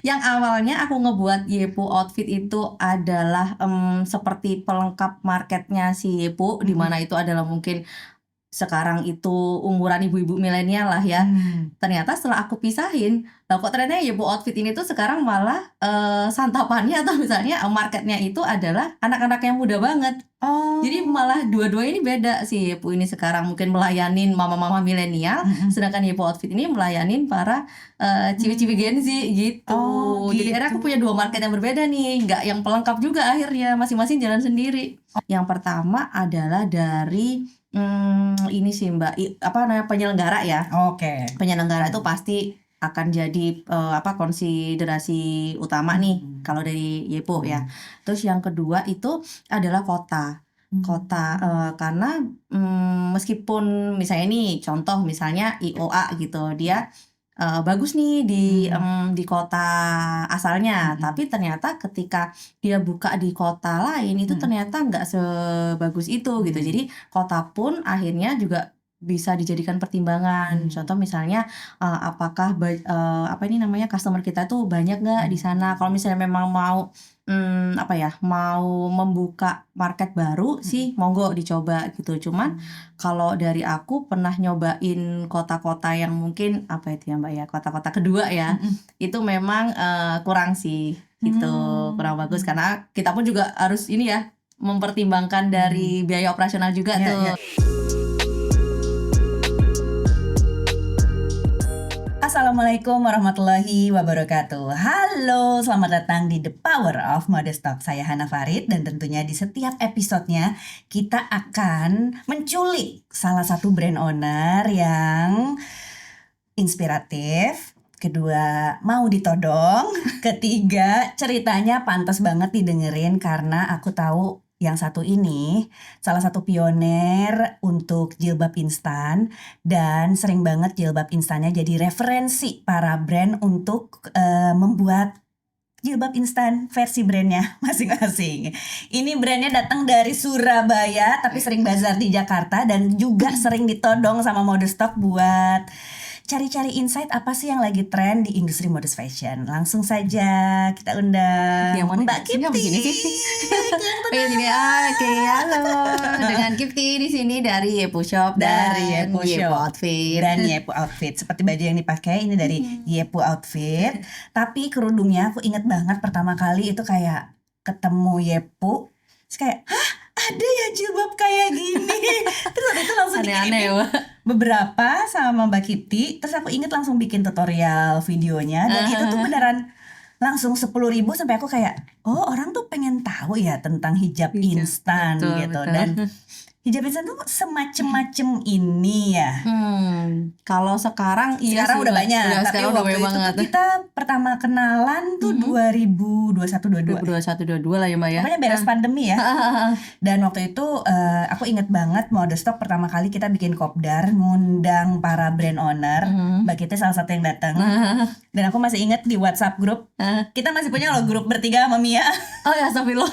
Yang awalnya aku ngebuat Yepu outfit itu adalah seperti pelengkap marketnya si Yepu, di mana itu adalah mungkin sekarang itu umuran ibu-ibu milenial lah ya. Ternyata setelah aku pisahin, lah kok ternyata Yepu outfit ini tuh sekarang malah santapannya atau misalnya marketnya itu adalah anak-anak yang muda banget. Oh. Jadi malah dua-duanya ini beda sih. Yepu ini sekarang mungkin melayanin mama-mama milenial, sedangkan Yepu outfit ini melayanin para ciwi-ciwi Gen Z gitu. Oh, Jadi akhirnya aku gitu. punya dua market yang berbeda nih, nggak yang pelengkap juga akhirnya, masing-masing jalan sendiri. Yang pertama adalah dari ini sih Mbak, apa namanya, penyelenggara ya. Oke. Penyelenggara itu pasti akan jadi konsiderasi utama nih kalau dari Yepo ya. Terus yang kedua itu adalah kota. Karena meskipun misalnya nih contoh misalnya IOA gitu, dia bagus nih di kota asalnya, tapi ternyata ketika dia buka di kota lain itu ternyata nggak sebagus itu gitu. Jadi kota pun akhirnya juga bisa dijadikan pertimbangan. Contoh misalnya apakah apa ini namanya, customer kita tuh banyak nggak di sana. Kalau misalnya memang mau apa ya, mau membuka market baru sih monggo dicoba gitu. Cuman kalau dari aku pernah nyobain kota-kota yang mungkin apa itu ya Mbak ya, kota-kota kedua ya, itu memang kurang sih gitu, kurang bagus karena kita pun juga harus ini ya, mempertimbangkan dari biaya operasional juga tuh. Assalamualaikum warahmatullahi wabarakatuh. Halo, selamat datang di The Power of Modest Talk. Saya Hana Farid dan tentunya di setiap episodenya kita akan menculik salah satu brand owner yang inspiratif, kedua mau ditodong, ketiga ceritanya pantas banget didengerin karena aku tahu yang satu ini salah satu pioner untuk jilbab instan dan sering banget jilbab instannya jadi referensi para brand untuk membuat jilbab instan versi brandnya masing-masing. Ini brandnya datang dari Surabaya tapi sering bazar di Jakarta dan juga sering ditodong sama Modest Talk buat cari-cari insight apa sih yang lagi tren di industri modest fashion. Langsung saja kita undang Yang mana? Mbak Sini, Kipti. Sini, oke, halo. Dengan Kipti di sini dari Yepu Shop Dari dan Yepu Yepu Shop Outfit. dan Yepu Outfit. Seperti baju yang dipakai ini dari Yepu Outfit. Tapi kerudungnya aku inget banget pertama kali itu kayak ketemu Yepu, terus kayak hah, ada ya jilbab kayak gini. Terus waktu itu langsung Aneh-aneh, dikirimin Mbak. beberapa sama Mbak Kipti. Terus aku inget langsung bikin tutorial videonya dan itu tuh beneran langsung 10.000 sampai aku kayak oh orang tuh pengen tahu ya tentang hijab instan Betul, gitu. betul. Dan hijab instan tuh semacem-macem ini ya. Kalau sekarang iya Sekarang sih, udah Mbak. banyak, tapi Sekarang udah waktu banyak itu tuh banget. kita pertama kenalan tuh 2021-22. 2021-22 lah ya Mbak ya. Pokoknya beres pandemi ya. Dan waktu itu aku inget banget Modest Talk pertama kali kita bikin kopdar ngundang para brand owner. Mbak Kita salah satu yang datang. Dan aku masih inget di WhatsApp grup kita masih punya loh grup bertiga sama Mia. Oh ya, astagfirullah.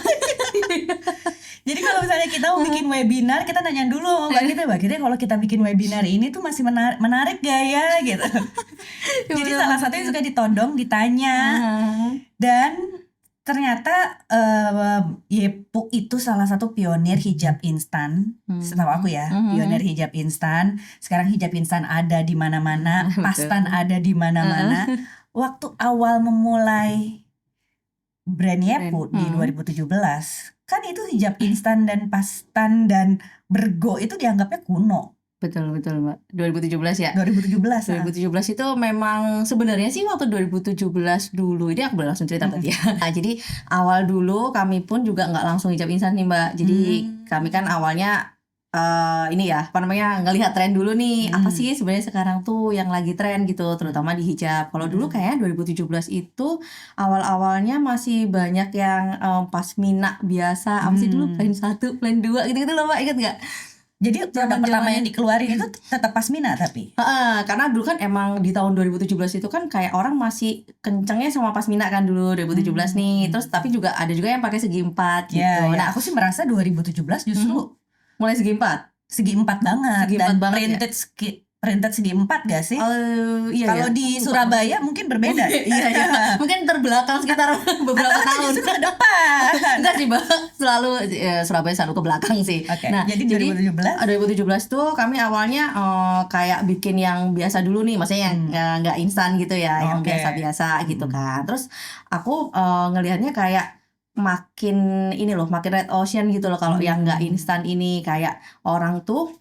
Jadi kalau misalnya kita mau bikin webinar, kita nanya dulu sama Mbak Kita kalau kita bikin webinar ini tuh masih menarik gak ya gitu. Jadi salah satu yang suka ditodong, ditanya. Dan ternyata Yepu itu salah satu pionir hijab instan. Setahu aku ya, pionir hijab instan. Sekarang hijab instan ada di mana-mana, pastan ada di mana-mana. Waktu awal memulai brand Yepu di 2017, kan itu hijab instan dan pastan dan bergo itu dianggapnya kuno. Betul Mbak. 2017 ya. 2017 itu memang sebenarnya sih waktu 2017 dulu ini aku boleh langsung cerita tadi ya. Nah, jadi awal dulu kami pun juga nggak langsung hijab instan nih Mbak. Jadi kami kan awalnya ini ya apa namanya, ngelihat tren dulu nih apa sih sebenarnya sekarang tuh yang lagi tren gitu, terutama di hijab. Kalau dulu kayaknya 2017 itu awal-awalnya masih banyak yang pasmina biasa, apa sih dulu plan 1, plan 2 gitu-gitu loh Mbak, ingat nggak? Jadi produk pertama yang dikeluarin itu tetap pasmina tapi karena dulu kan emang di tahun 2017 itu kan kayak orang masih kencengnya sama pasmina kan dulu 2017 nih. Terus tapi juga ada juga yang pakai segi 4 gitu. ya, Nah, aku sih merasa 2017 justru mulai segi 4. segi 4 banget Segi dan 4 banget ya? printed segi 4 gak sih? Iya Kalau ya. di Surabaya mungkin berbeda. Iya ya. Mungkin terbelakang sekitar beberapa Atau tahun. justru ke depan. Enggak sih, Bang. Selalu Surabaya selalu ke belakang sih. Oke, Nah, jadi 2017? tuh kami awalnya kayak bikin yang biasa dulu nih, maksudnya yang nggak instan gitu ya, yang Oke. biasa-biasa gitu kan. Terus aku ngelihatnya kayak makin ini loh, makin red ocean gitu loh kalau yang nggak instan ini, kayak orang tuh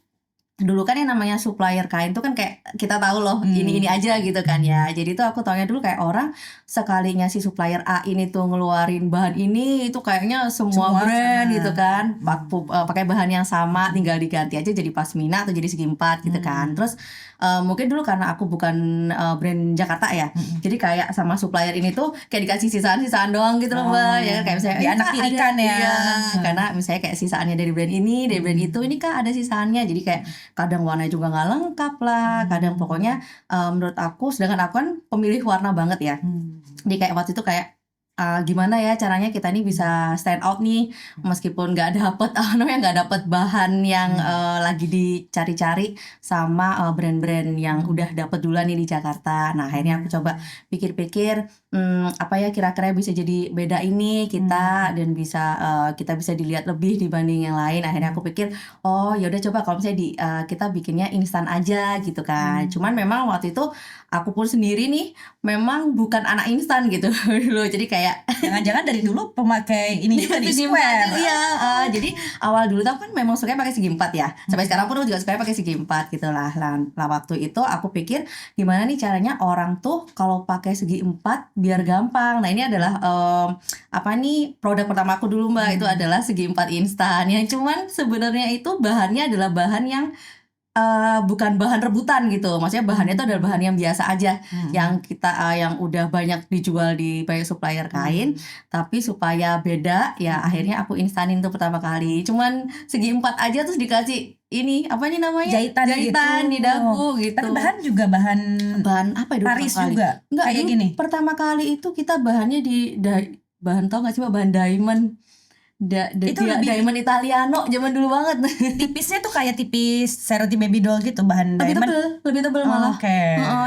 dulu kan yang namanya supplier kain tuh kan kayak kita tahu loh ini aja gitu kan ya. Jadi tuh aku taunya dulu kayak orang sekalinya si supplier A ini tuh ngeluarin bahan ini itu kayaknya semua brand sama. gitu kan pakai bahan yang sama, tinggal diganti aja jadi pasmina atau jadi segi 4 gitu kan. Terus mungkin dulu karena aku bukan brand Jakarta ya, jadi kayak sama supplier ini tuh kayak dikasih sisaan-sisaan doang gitu loh Mbak, ya kan, kayak misalnya dianak-tirikan ya. iya, karena misalnya kayak sisaannya dari brand ini, dari brand itu, ini Kak ada sisaannya, jadi kayak kadang warnanya juga nggak lengkap lah, kadang pokoknya menurut aku, sedangkan aku kan pemilih warna banget ya, jadi kayak waktu itu kayak gimana ya caranya kita nih bisa stand out nih meskipun nggak dapet nggak dapet bahan yang lagi dicari-cari sama brand-brand yang udah dapet duluan nih di Jakarta. Nah akhirnya aku coba pikir-pikir apa ya kira-kira bisa jadi beda ini kita dan bisa kita bisa dilihat lebih dibanding yang lain. Akhirnya aku pikir oh yaudah coba kalau misalnya kita bikinnya instan aja gitu kan. Cuman memang waktu itu aku pun sendiri nih memang bukan anak instan gitu dulu, jadi kayak Jangan-jangan dari dulu pemakai ini juga di segi square. 4, iya. Jadi awal dulu tuh kan memang suka pakai segi 4 ya. Sampai sekarang pun aku juga suka pakai segi 4 gitu lah. Lah waktu itu aku pikir gimana nih caranya orang tuh kalau pakai segi 4 biar gampang. Nah, ini adalah apa nih produk pertama aku dulu Mbak, itu adalah segi 4 instan. Yang cuman sebenarnya itu bahannya adalah bahan yang bukan bahan rebutan gitu, maksudnya bahannya itu adalah bahan yang biasa aja, yang kita yang udah banyak dijual di banyak supplier kain, tapi supaya beda ya akhirnya aku instanin tuh pertama kali, cuman segi 4 aja terus dikasih ini apa nih namanya Jahitan gitu. di dagu gitu. Tapi bahan juga bahan apa ya dulu Paris pertama kali? juga Enggak, kayak dulu gini. pertama kali itu kita bahannya bahan tau gak sih Mbak, bahan diamond. Itu lebih diamond Italiano zaman dulu banget. tipisnya tuh kayak tipis Ceruti Baby Doll gitu, bahan diamond. lebih tebel malah. Oke.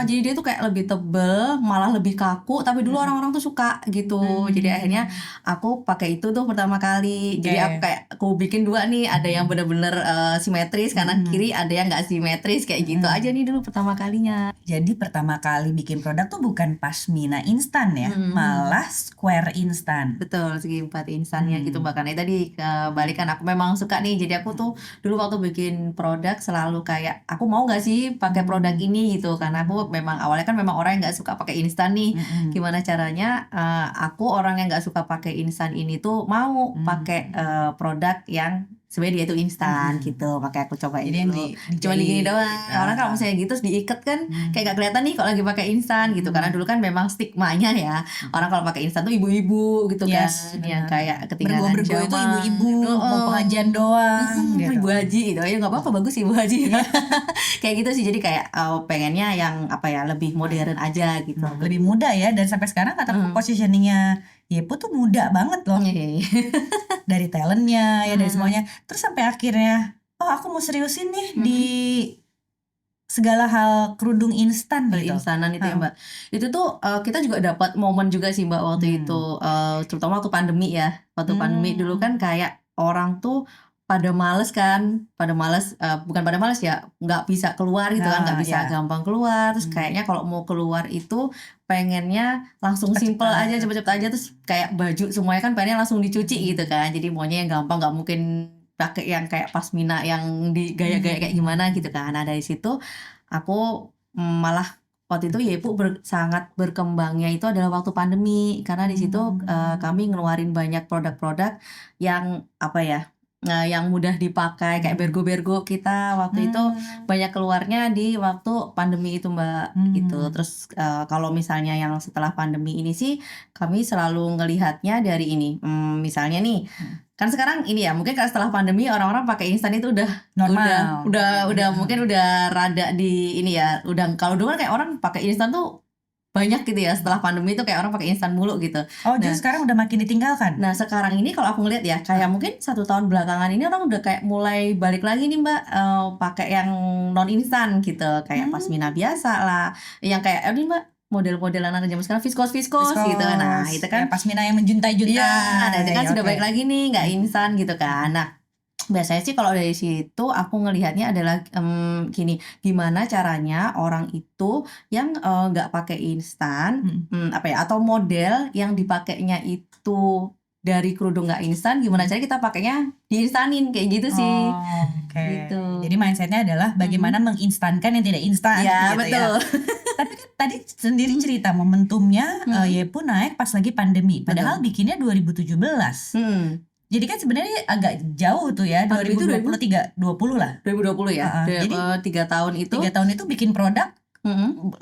Jadi dia tuh kayak lebih tebel, malah lebih kaku, tapi dulu orang-orang tuh suka gitu. Jadi akhirnya aku pakai itu tuh pertama kali. Jadi aku bikin dua nih, ada yang bener-bener simetris kanan kiri, ada yang nggak simetris kayak gitu aja nih dulu pertama kalinya. Jadi pertama kali bikin produk tuh bukan pasmina instan ya, malah square instan. Betul, segi 4 instannya gitu Mbak. Karena tadi kebalikan, aku memang suka nih. Jadi aku tuh dulu waktu bikin produk selalu kayak aku mau nggak sih pakai produk ini gitu. Karena aku memang awalnya kan memang orang yang nggak suka pakai instan nih. Gimana caranya aku orang yang nggak suka pakai instan ini tuh mau pakai produk yang sebenarnya dia itu instan gitu, makanya aku coba Jadi itu cuma gini doang. Orang kalau misalnya gitu terus diikat kan kayak gak kelihatan nih kalau lagi pakai instan gitu, karena dulu kan memang stigmanya ya orang kalau pakai instan tuh ibu-ibu gitu kan, yang kayak ketinggalan Bergo itu ibu-ibu mau pengajian doang gitu. Ibu haji gitu ya, nggak apa-apa, bagus ibu haji kayak gitu sih. Jadi kayak pengennya yang apa ya, lebih modern aja gitu, lebih muda ya. Dan sampai sekarang kata positioningnya Yepo tuh muda banget loh. Dari talentnya ya, dari semuanya. Terus sampai akhirnya aku mau seriusin nih di segala hal kerudung instan gitu. Instanan itu ya Mbak. Itu tuh kita juga dapat momen juga sih Mbak waktu itu, terutama waktu pandemi ya. Waktu pandemi dulu kan kayak orang tuh pada males bukan pada males ya, nggak bisa keluar gitu kan, nggak bisa gampang keluar. Terus kayaknya kalau mau keluar itu pengennya langsung simple aja, cepet-cepet aja. Terus kayak baju semuanya kan pengennya langsung dicuci gitu kan. Jadi maunya yang gampang, nggak mungkin pakai yang kayak pasmina yang digaya-gaya kayak gimana gitu kan. Nah dari situ aku malah waktu itu Yepu sangat berkembangnya itu adalah waktu pandemi, karena di situ kami ngeluarin banyak produk-produk yang apa ya, yang mudah dipakai, kayak bergo-bergo kita waktu itu banyak keluarnya di waktu pandemi itu Mbak gitu. Terus kalau misalnya yang setelah pandemi ini sih kami selalu ngelihatnya dari ini, misalnya nih kan sekarang ini ya, mungkin kalau setelah pandemi orang-orang pakai instan itu udah normal, udah mungkin udah rada di ini ya, udah kalau dulu kan kayak orang pakai instan tuh banyak gitu ya setelah pandemi itu kayak orang pakai instan mulu gitu. Oh, jadi sekarang udah makin ditinggalkan. Nah sekarang ini kalau aku ngeliat ya kayak mungkin 1 tahun belakangan ini orang udah kayak mulai balik lagi nih Mbak, pakai yang non instan gitu, kayak pasmina biasa lah, yang kayak ini Mbak model-model anak zaman sekarang viskos gitu. Nah itu kan ya, pasmina yang menjuntai-juntai. Iya, nah itu kan Ya, sudah oke. balik lagi nih nggak instan gitu kan. Nah biasanya sih kalau dari situ aku ngelihatnya adalah gini, gimana caranya orang itu yang nggak pakai instan, apa ya, atau model yang dipakainya itu dari kerudung nggak instan, gimana caranya kita pakainya diinstanin kayak gitu sih. Oke. Gitu. Jadi mindsetnya adalah bagaimana menginstankan yang tidak instan. Ya gitu betul. Tapi kan tadi sendiri cerita momentumnya Yepu naik pas lagi pandemi. Padahal bikinnya 2017. Jadi kan sebenarnya agak jauh tuh ya, 2020 lah. 2020 ya. Jadi 3 tahun itu. 3 tahun itu bikin produk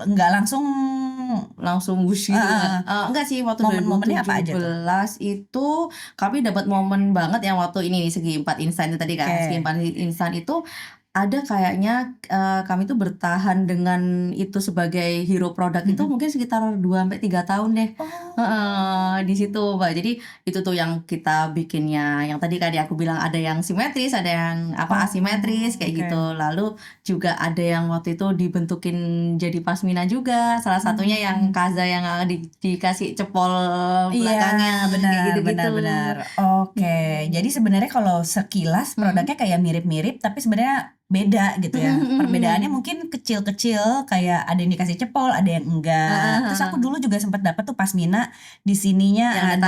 nggak langsung wush gitu kan. Enggak sih, waktu momen-momennya apa aja tuh? 2017 itu kami dapat momen banget yang waktu ini segi 4 instan itu tadi kan. Segi 4 instan itu ada kayaknya kami tuh bertahan dengan itu sebagai hero produk itu mungkin sekitar 2-3 tahun deh. Di situ Mbak. Jadi itu tuh yang kita bikinnya, yang tadi kan aku bilang ada yang simetris, ada yang asimetris kayak gitu. Lalu juga ada yang waktu itu dibentukin jadi pasmina juga. Salah satunya yang Kaza yang dikasih cepol belakangnya. Iya, benar. Oke. Jadi sebenarnya kalau sekilas produknya kayak mirip-mirip, tapi sebenarnya beda gitu ya. Perbedaannya mungkin kecil-kecil, kayak ada yang dikasih cepol, ada yang enggak. Terus aku dulu juga sempat dapat tuh pasmina di sininya yang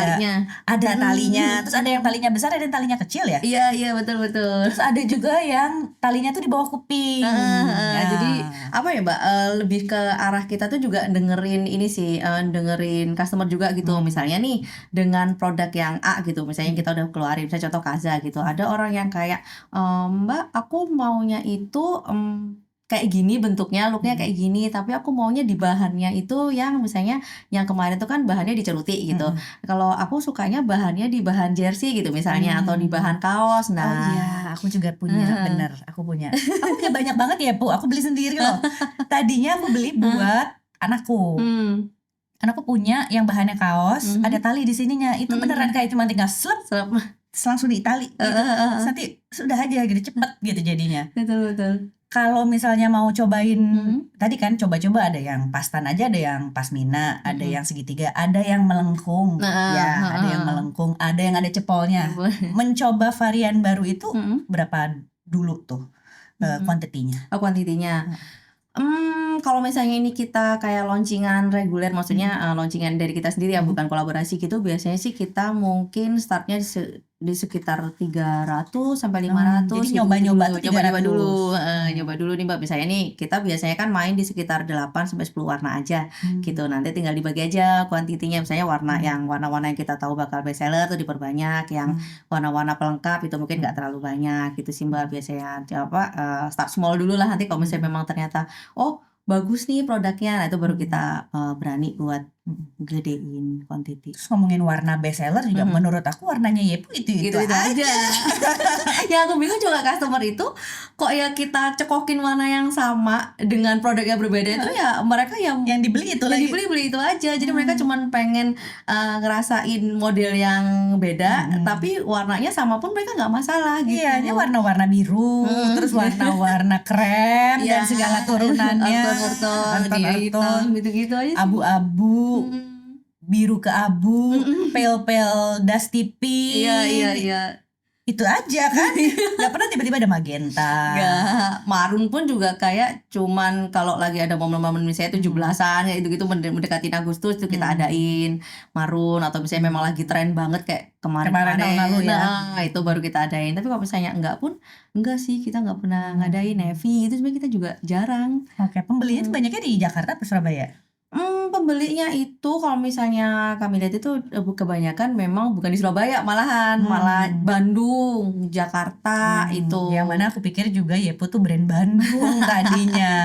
ada talinya. Terus ada yang talinya besar, ada yang talinya kecil ya. Iya betul. Terus ada juga yang talinya tuh di bawah kuping. Jadi apa ya Mbak, lebih ke arah kita tuh juga dengerin ini sih, dengerin customer juga gitu. Misalnya nih dengan produk yang A gitu, misalnya kita udah keluarin, misalnya contoh Kaza gitu, ada orang yang kayak Mbak aku maunya itu kayak gini bentuknya, looknya kayak gini, tapi aku maunya di bahannya itu yang misalnya yang kemarin tuh kan bahannya diceluti gitu. Kalau aku sukanya bahannya di bahan jersey gitu misalnya, atau di bahan kaos. Nah, oh iya, aku juga punya, bener, aku punya banyak banget ya Bu, aku beli sendiri loh. Tadinya aku beli buat anakku. Anakku punya yang bahannya kaos, ada tali di sininya, itu beneran kayak cuma tinggal slep langsung ditali gitu. Nanti sudah aja gitu, cepet gitu jadinya. Betul. Kalau misalnya mau cobain tadi kan coba-coba, ada yang pastan aja, ada yang pasmina, ada yang segitiga, ada yang melengkung, ada yang melengkung, ada yang ada cepolnya. Mencoba varian baru itu berapa dulu tuh kuantitinya? Kuantitinya. Kalau misalnya ini kita kayak launcingan reguler, maksudnya launcingan dari kita sendiri ya, bukan kolaborasi gitu, biasanya sih kita mungkin startnya di sekitar 300 sampai 500. Jadi nyoba-nyoba dulu. Nyoba dulu nih Mbak, misalnya nih kita biasanya kan main di sekitar 8 sampai 10 warna aja gitu. Nanti tinggal dibagi aja kuantitinya, misalnya warna-warna yang kita tahu bakal best seller tuh diperbanyak, yang warna-warna pelengkap itu mungkin nggak terlalu banyak gitu sih Mbak. Biasanya start small dulu lah, nanti kalau misalnya memang ternyata bagus nih produknya, nah itu baru kita berani buat gedein quantity. Terus ngomongin warna best seller juga, menurut aku warnanya Yepu itu aja. Yang aku bingung juga customer itu kok ya kita cekokin warna yang sama dengan produk yang berbeda itu ya mereka yang dibeli itu lagi. Dibeli itu aja. Jadi mereka cuman pengen ngerasain model yang beda, tapi warnanya sama pun mereka nggak masalah gitu. Iya, ini warna-warna biru, terus warna-warna krem dan segala turunannya. Hitam gitu-gitu aja. Abu-abu, biru ke abu, pale dusty pink. Iya. Itu aja kan. Gak pernah tiba-tiba ada magenta. Gak, marun pun juga kayak cuman kalau lagi ada momen-momen misalnya 17-an kayak gitu-gitu mendekatin Agustus itu kita adain marun, atau misalnya memang lagi tren banget kayak kemarin tahun lalu ya. Nah, itu baru kita adain. Tapi kalau misalnya enggak sih, kita nggak pernah ngadain navy, itu sebenarnya kita juga jarang. Oke, pembelinya itu banyaknya di Jakarta atau Surabaya? Pembelinya itu kalau misalnya kami lihat itu kebanyakan memang bukan di Surabaya, malah Bandung, Jakarta itu. Yang mana aku pikir juga Yepu tuh brand Bandung tadinya.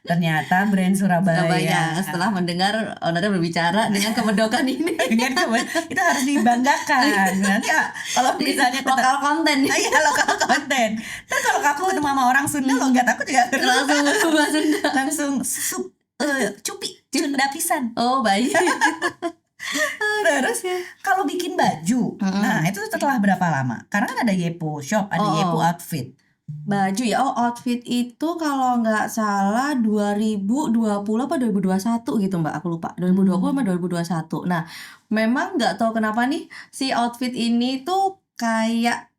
Ternyata brand Surabaya. Setelah mendengar ownernya berbicara dengan kemedokan ini. Itu harus dibanggakan. Nanti kalau misalnya lokal konten. Iya, lokal konten. Terus kalau aku ketemu sama orang Sunda, logat aku juga langsung langsung sup cupi, Sunda pisan. Oh baik. Terus kalau bikin baju, nah itu setelah berapa lama? Karena kan ada Yepo Shop, ada Yepo Outfit. Baju ya, outfit itu kalau nggak salah 2020 apa 2021 gitu Mbak, aku lupa 2020 sama 2021. Nah memang nggak tahu kenapa nih si outfit ini tuh kayak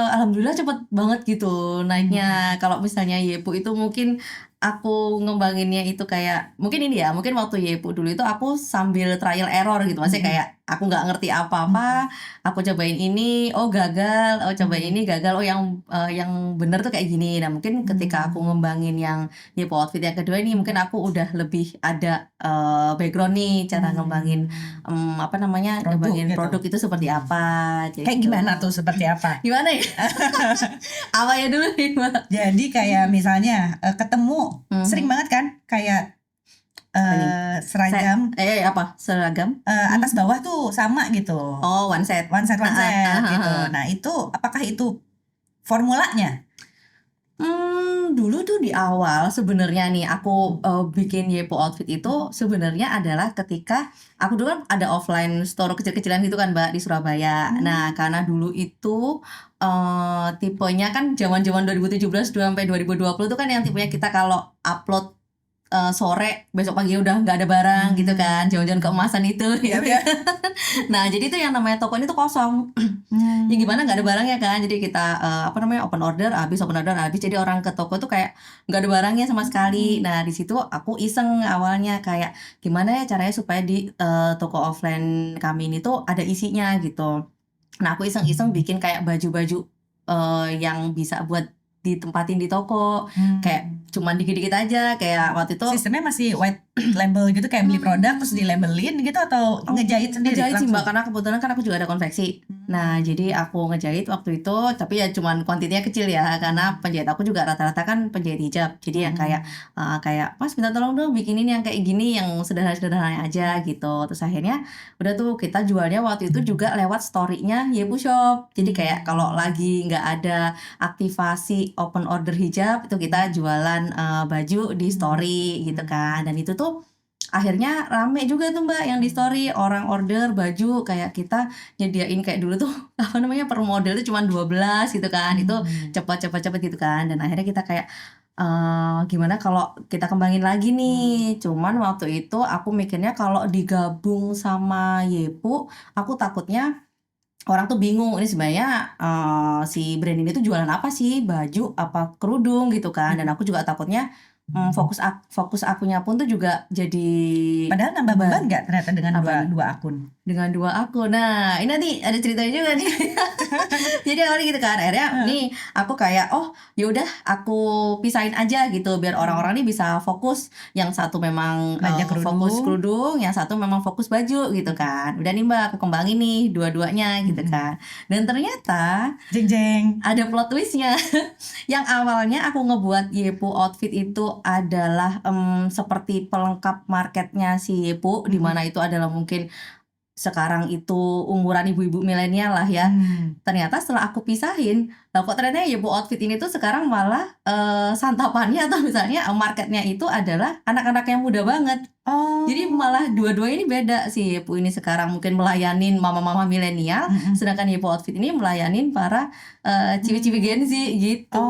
alhamdulillah cepet banget gitu naiknya. Kalau misalnya Yepu itu mungkin aku ngembanginnya itu kayak mungkin ini ya, mungkin waktu Yepu dulu itu aku sambil trial error gitu, maksudnya kayak aku nggak ngerti apa-apa, aku cobain ini, oh gagal, oh cobain ini gagal, oh yang bener tuh kayak gini. Nah mungkin ketika aku ngembangin yang Yepu outfit yang kedua ini, mungkin aku udah lebih ada background nih cara ngembangin apa namanya, ngembangin produk itu seperti apa. Gitu. Kayak gimana tuh, seperti apa? Gimana ya? Apa ya dulu nih Mbak? Jadi kayak misalnya ketemu sering banget kan kayak seragam apa seragam atas bawah tuh sama gitu. Oh one set gitu. Nah itu apakah itu formulanya? Dulu tuh di awal sebenarnya nih aku bikin Yepo outfit itu sebenarnya adalah ketika aku dulu kan ada offline store kecil-kecilan gitu kan Mbak di Surabaya. Nah karena dulu itu tipenya kan zaman-zaman 2017 sampai 2020 tuh kan yang tipenya kita kalau upload sore besok pagi udah nggak ada barang gitu kan, jaman-jaman keemasan itu ya. Nah jadi itu yang namanya toko ini tuh kosong. Ya gimana nggak ada barangnya kan, jadi kita apa namanya open order habis, jadi orang ke toko tuh kayak nggak ada barangnya sama sekali. Nah di situ aku iseng awalnya kayak gimana ya caranya supaya di toko offline kami ini tuh ada isinya gitu. Nah aku iseng-iseng bikin kayak baju-baju yang bisa buat ditempatin di toko, kayak cuman dikit-dikit aja, kayak waktu itu sistemnya masih white label gitu, kayak beli produk terus dilabelin gitu atau ngejahit sendiri? Ngejahit sih Mbak, karena kebetulan kan aku juga ada konveksi. Nah jadi aku ngejahit waktu itu, tapi ya cuman kuantitinya kecil ya, karena penjahit aku juga rata-rata kan penjahit hijab, jadi yang kayak Mas minta tolong dong bikinin yang kayak gini, yang sederhana-sederhana aja gitu. Terus akhirnya udah tuh kita jualnya waktu itu juga lewat story-nya Yepu Shop. Jadi kayak kalau lagi nggak ada aktivasi open order hijab, itu kita jualan baju di story gitu kan. Dan itu tuh akhirnya rame juga tuh Mbak yang di story, orang order baju, kayak kita nyediain kayak dulu tuh apa namanya per model tuh cuma 12 gitu kan. Itu cepet gitu kan. Dan akhirnya kita kayak gimana kalau kita kembangin lagi nih. Cuman waktu itu aku mikirnya kalau digabung sama Yepu, aku takutnya orang tuh bingung ini sebenarnya si brand ini tuh jualan apa sih, baju apa kerudung gitu kan. Dan aku juga takutnya fokus akunya pun tuh juga jadi padahal nambah beban nggak ternyata dengan dua akun? Dengan 2 akun. Nah ini nanti ada ceritanya juga nih. Jadi awalnya gitu kan, akhirnya nih aku kayak yaudah aku pisahin aja gitu biar orang-orang nih bisa fokus. Yang satu memang fokus kerudung, yang satu memang fokus baju gitu kan. Udah nih Mbak, aku kembangin nih dua-duanya gitu kan. Dan ternyata jeng ada plot twistnya. Yang awalnya aku ngebuat Yepu outfit itu adalah seperti pelengkap marketnya si Yepu, di mana itu adalah mungkin sekarang itu umuran ibu-ibu milenial lah ya. Ternyata setelah aku pisahin, kok ternyata Yepu outfit ini tuh sekarang malah santapannya atau misalnya marketnya itu adalah anak-anak yang muda banget. Jadi malah dua-duanya ini beda. Si Yepu ini sekarang mungkin melayanin mama-mama milenial, sedangkan Yepu outfit ini melayanin para ciwi-ciwi Gen Z gitu.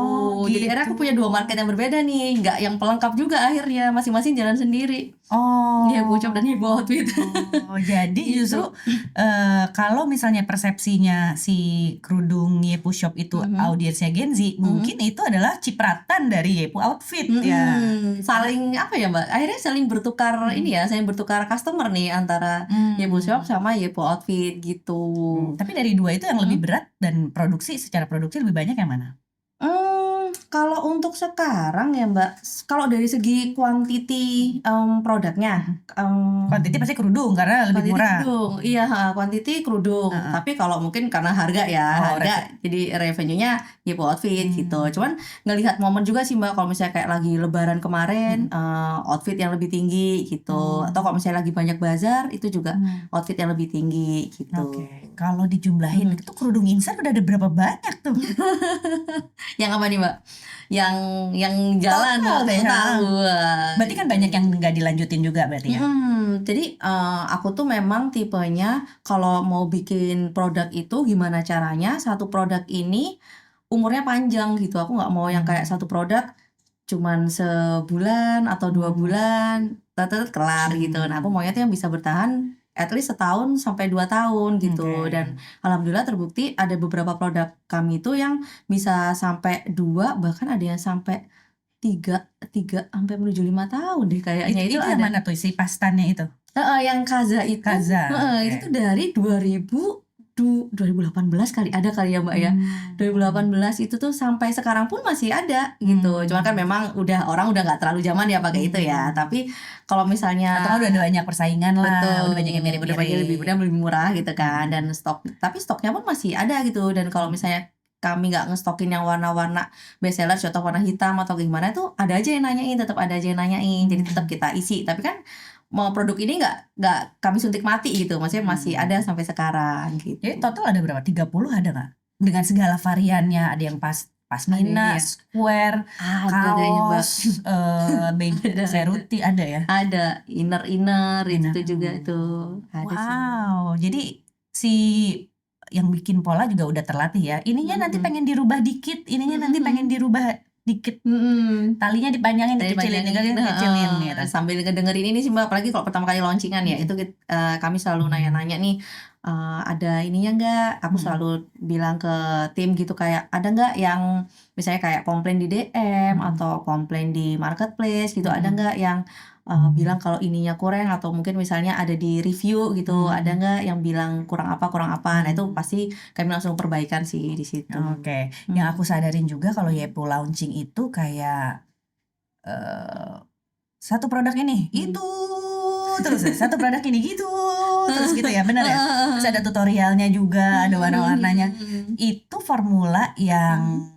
Jadi akhirnya aku punya 2 market yang berbeda nih, nggak yang pelengkap juga akhirnya, masing-masing jalan sendiri. Yepu Shop dan Yepu outfit. Jadi justru kalau misalnya persepsinya si kerudung Yepu Shop itu audiensnya Gen Z, mungkin itu adalah cipratan dari Yepu outfit ya. Saling apa ya Mbak? Akhirnya saling bertukar saling bertukar customer nih antara Yepu Shop sama Yepu outfit gitu. Tapi dari 2 itu yang lebih berat dan secara produksi lebih banyak yang mana? Kalau untuk sekarang ya Mbak, kalau dari segi quantity produknya, quantity pasti kerudung karena lebih murah. Iya, quantity kerudung. Tapi kalau mungkin karena harga ya, jadi revenue-nya Yepu outfit gitu. Cuman ngelihat momen juga sih Mbak, kalau misalnya kayak lagi lebaran kemarin, outfit yang lebih tinggi gitu. Atau kalau misalnya lagi banyak bazar, itu juga outfit yang lebih tinggi gitu. Kalau dijumlahin itu kerudung insert udah ada berapa banyak tuh? Yang apa nih Mbak? yang jalan Total deh, tahu. Berarti kan banyak yang nggak dilanjutin juga berarti ya. Jadi aku tuh memang tipenya kalau mau bikin produk itu gimana caranya satu produk ini umurnya panjang gitu. Aku nggak mau yang kayak satu produk cuman sebulan atau 2 bulan kelar gitu. Nah aku maunya tuh yang bisa bertahan at least setahun sampai 2 tahun gitu. Dan alhamdulillah terbukti ada beberapa produk kami itu yang bisa sampai 2, bahkan ada yang sampai 3 sampai menuju 5 tahun deh kayaknya. Itu yang ada mana tuh si pastannya itu? yang Kaza itu itu tuh dari 2018 kali ada kali ya Mbak ya. 2018 itu tuh sampai sekarang pun masih ada gitu. Cuman kan memang orang udah nggak terlalu zaman ya pakai itu ya. Tapi kalau misalnya atau udah banyak persaingan lah, betul, udah banyak yang mirip-mirip, udah banyak lebih murah gitu kan. Dan tapi stoknya pun masih ada gitu. Dan kalau misalnya kami nggak ngestokin yang warna-warna bestseller, contoh warna hitam atau gimana tuh ada aja yang nanyain, tetap ada aja yang nanyain. Jadi tetap kita isi. Tapi kan mau produk ini nggak kami suntik mati gitu, maksudnya masih ada sampai sekarang gitu. Jadi total ada berapa? 30 ada nggak? Dengan segala variannya, ada yang pasmina, square, kaos, baju seruti ada ya? Ada inner itu juga itu ada. Wow, jadi si yang bikin pola juga udah terlatih ya. Ininya nanti pengen dirubah dikit, ininya nanti pengen dirubah dikit, talinya dipanjangin, dikecilin gitu. Sambil ngedengerin ini sih Mbak, apalagi kalau pertama kali launcingan ya, itu kami selalu nanya-nanya nih, ada ininya nggak? Aku selalu bilang ke tim gitu kayak ada nggak yang misalnya kayak komplain di DM atau komplain di marketplace gitu, ada nggak yang bilang kalau ininya kurang, atau mungkin misalnya ada di review gitu, ada nggak yang bilang kurang apa. Nah itu pasti kami langsung perbaikan sih di situ. Oke. Yang aku sadarin juga kalau Yepo launching itu kayak satu produk ini itu terus satu produk ini gitu terus gitu ya, benar ya? Terus ada tutorialnya juga, ada warna-warnanya. Itu formula yang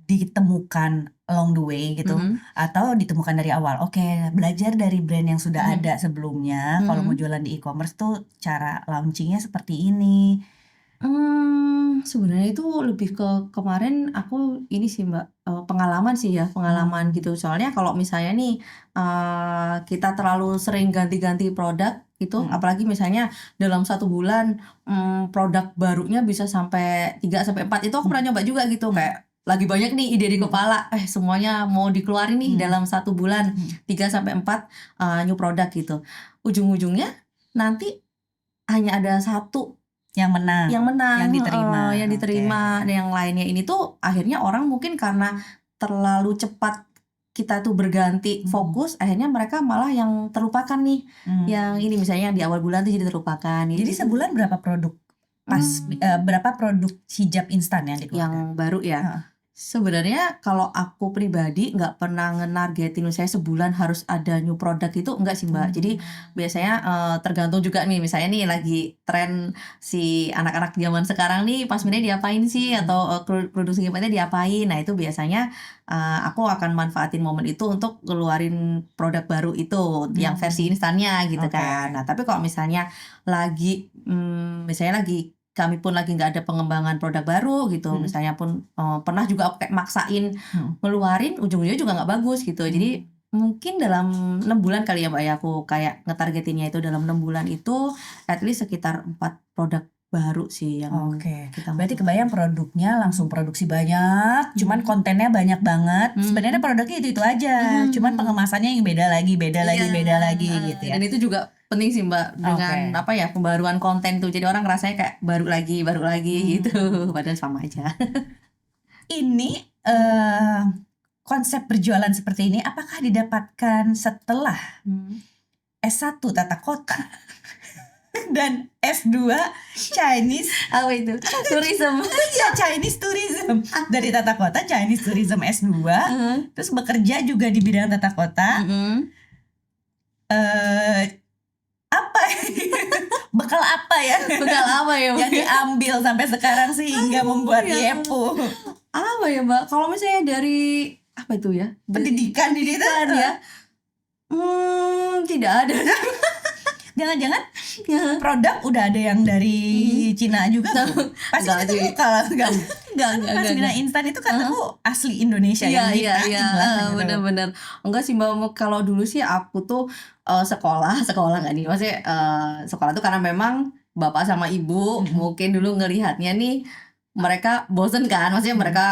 ditemukan along the way gitu, atau ditemukan dari awal. Oke, belajar dari brand yang sudah ada sebelumnya. Kalau mau jualan di e-commerce tuh cara launchingnya seperti ini. Sebenarnya itu lebih ke kemarin aku ini sih Mbak, pengalaman sih ya, pengalaman gitu. Soalnya kalau misalnya nih kita terlalu sering ganti-ganti produk itu, apalagi misalnya dalam 1 bulan produk barunya bisa sampai 3 sampai 4, itu aku pernah nyoba juga gitu. Kayak lagi banyak nih ide di kepala, semuanya mau dikeluarin nih dalam 1 bulan 3 sampai 4 new product gitu. Ujung-ujungnya nanti hanya ada satu yang menang, yang diterima. Dan yang lainnya ini tuh akhirnya orang mungkin karena terlalu cepat kita tuh berganti fokus, akhirnya mereka malah yang terlupakan nih. Yang ini misalnya yang di awal bulan tuh jadi terlupakan. Jadi sebulan berapa produk berapa produk hijab instan yang dikeluarkan? Yang baru ya. Sebenarnya kalau aku pribadi nggak pernah ngenargetin saya sebulan harus ada new product, itu enggak sih Mbak. Jadi biasanya tergantung juga nih, misalnya nih lagi tren si anak-anak zaman sekarang nih pasminnya diapain sih, atau produksi gimana diapain. Nah itu biasanya aku akan manfaatin momen itu untuk keluarin produk baru itu yang versi instannya gitu kan. Nah tapi kalau misalnya lagi misalnya kami pun lagi nggak ada pengembangan produk baru gitu, misalnya pun pernah juga aku kayak maksain ngeluarin, ujung-ujungnya juga nggak bagus gitu. Jadi mungkin dalam 6 bulan kali ya Mbak ya, aku kayak ngetargetinnya itu dalam 6 bulan itu at least sekitar 4 produk baru sih yang kita berarti kebayang produknya langsung produksi banyak, cuman kontennya banyak banget. Sebenarnya produknya itu aja, cuman pengemasannya yang beda lagi gitu ya. Dan itu juga penting sih Mbak, dengan pembaruan konten tuh, jadi orang rasanya kayak baru lagi gitu, padahal sama aja. Ini konsep berjualan seperti ini apakah didapatkan setelah S1 tata kota dan S2 Chinese tourism? Ya, Chinese tourism. Dari tata kota Chinese tourism S2, terus bekerja juga di bidang tata kota. Bekal apa ya yang diambil sampai sekarang sehingga membuat Yepo? Apa ya Mbak, kalau misalnya dari apa itu ya, pendidikan ya, tidak ada. Jangan-jangan produk udah ada yang dari Cina juga tuh. Pasti Enggak itu sih. kalau enggak. Enggak. Pasmina instan itu kataku asli Indonesia yang Iya, dipraktik lah gitu. bener-bener. Enggak sih Mbak, kalau dulu sih aku tuh sekolah nggak nih, maksudnya sekolah tuh karena memang bapak sama ibu mungkin dulu ngelihatnya nih mereka bosen kan, maksudnya mereka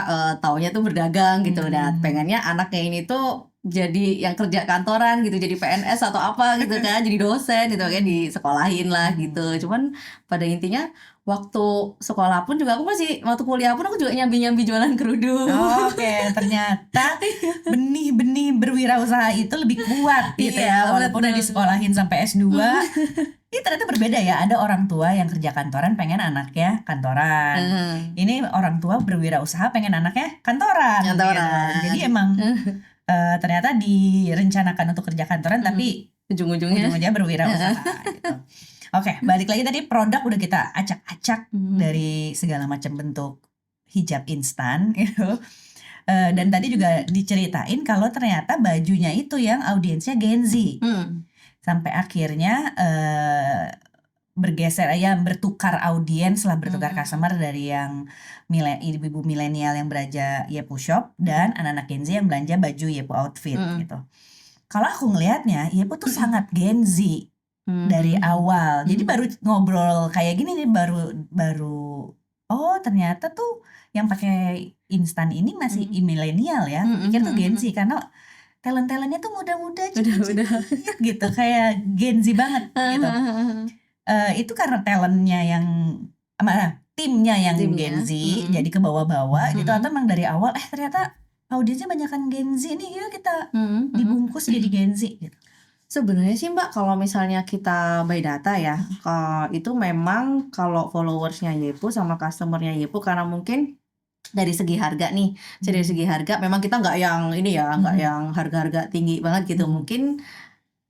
taunya tuh berdagang gitu, dan pengennya anaknya ini tuh jadi yang kerja kantoran gitu, jadi PNS atau apa gitu kan, jadi dosen gitu, kayak disekolahin lah gitu. Cuman pada intinya waktu sekolah pun juga aku masih, waktu kuliah pun aku juga nyambi-nyambi jualan kerudung. Oke, ternyata benih-benih berwirausaha itu lebih kuat gitu Iya, ya, walaupun udah betul. disekolahin sampai S2. Ini ternyata berbeda ya, ada orang tua yang kerja kantoran pengen anaknya kantoran. Ini orang tua berwirausaha pengen anaknya kantoran. Kantoran. Gitu. Jadi emang ternyata direncanakan untuk kerja kantoran tapi Ujung-ujungnya ujung-ujungnya berwirausaha gitu. Oke, balik lagi tadi produk udah kita acak-acak dari segala macam bentuk hijab instan gitu. Dan tadi juga diceritain kalau ternyata bajunya itu yang audiensnya Gen Z. Sampai akhirnya bergeser ya, bertukar audiens lah, bertukar customer dari yang ibu-ibu milenial yang belanja Yepu Shop dan anak-anak Gen Z yang belanja baju Yepu Outfit gitu. Kalau aku ngelihatnya Yepu tuh sangat Gen Z dari awal. Jadi baru ngobrol kayak gini nih, baru oh ternyata tuh yang pakai instan ini masih milenial ya. Pikir tuh Gen Z karena talent-talentnya tuh muda-muda cilik-cilik gitu, kayak Gen Z banget gitu. Itu karena talentnya yang timnya yang Gen Z jadi ke bawah-bawah gitu, atau emang dari awal ternyata audiensnya banyakan Gen Z nih, yuk kita dibungkus jadi Gen Z gitu. Sebenarnya sih Mbak, kalau misalnya kita by data ya, itu memang kalau followersnya Yepu sama customernya Yepu, karena mungkin dari segi harga nih, dari segi harga memang kita nggak yang ini ya, nggak yang harga-harga tinggi banget gitu. Mungkin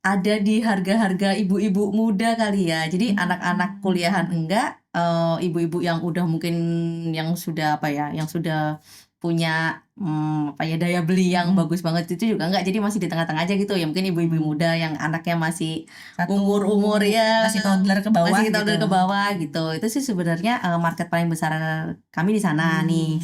ada di harga-harga ibu-ibu muda kali ya. Jadi anak-anak kuliahan enggak, ibu-ibu yang udah mungkin yang sudah apa ya, yang sudah punya daya beli yang bagus banget itu juga enggak. Jadi masih di tengah-tengah aja gitu ya. Mungkin ibu-ibu muda yang anaknya masih umur ya, masih toddler ke bawah, masih toddler ke bawah gitu. Itu sih sebenarnya market paling besar kami di sana nih.